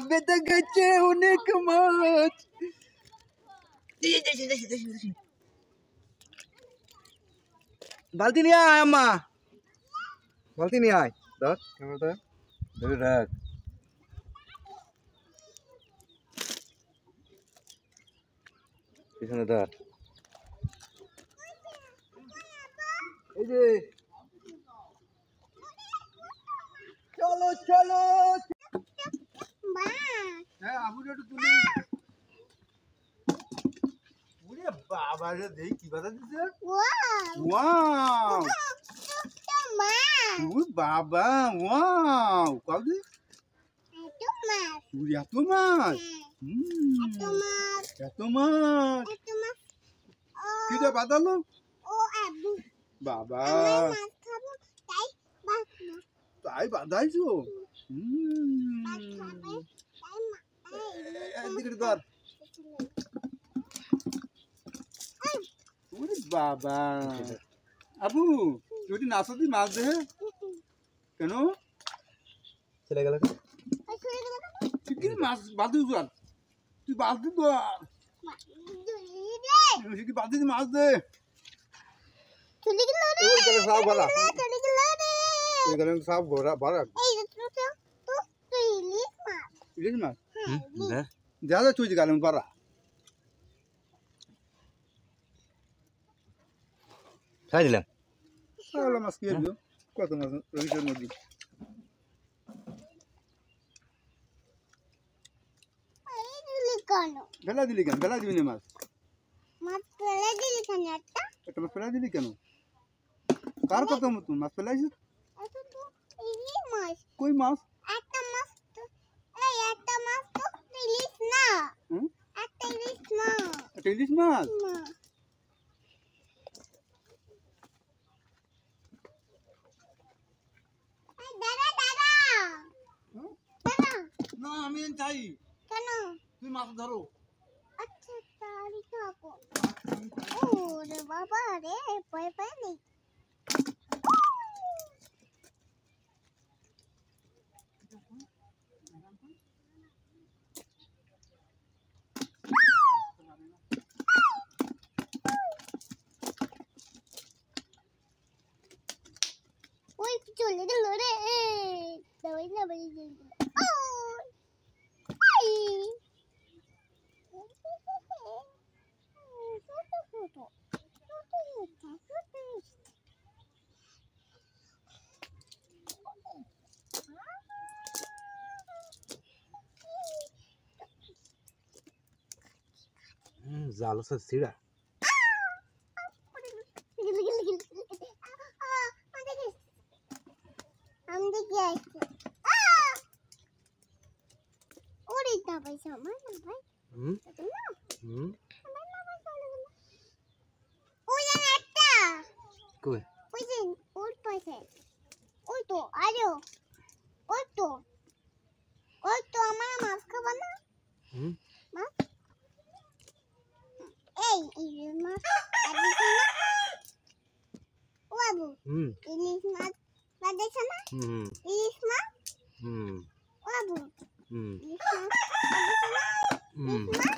বেঁধে গেছে অনেক মাছ। বালতি নিয়ে আয় আম্মা, বালতি নিয়ে আয়। ধর ক্যামেরাটা ধরে রাখ। পিছনে ধর। এই যে চলো চলো। হ্যাঁ আবুটা একটু তুলি। ওরে বাবা রে, দেখি কি বাধা দিচ্ছে। ওয়াও ওরে বাবা, ওয়াও কাউদি এত মাছ। এত মাছ কিটা বাঁধালো বাবা, তাই বাঁধাইছো। এদিকে ধর। ওরে বাবা আবু, তুই নাচতি মাছ দেহে কেন চলে গেল? তুই কি মাছ বাঁধিস? তুই বাঁধি তো কি বাঁধি মাছ দে। সব বলা সব ঘোরা ভরা ইলিশ মাছ যা যা তুই গেলাম পারা খাই দিলাম। মাছ কি কত মাছ রহিতের নদী। ফেলা দিলি কেন? ফেলা দিবি না মাছ। একটা মাছ ফেলা দিলি কেন? কার কথা মতন মাছ ফেলাইছিস? কই মাছ? একটা ইলিশ মাছ। না আমি চাই কেন? তুই মাছ ধরো। আচ্ছা তাই থাকো। ওরে বাবা রে, ভয় পাই নেই। ওই চলে গেল রে, দাওয়াই না বলি গেল। জালো সে সিড়া আমার মাছ খাবা না? মাছ ইলিশ মাছ ও বাবু, ইলিশ মাছ বাঁধেছে না? ইলিশ মাছ ও বাবু, ইলিশ মাছ বাঁধেছে না?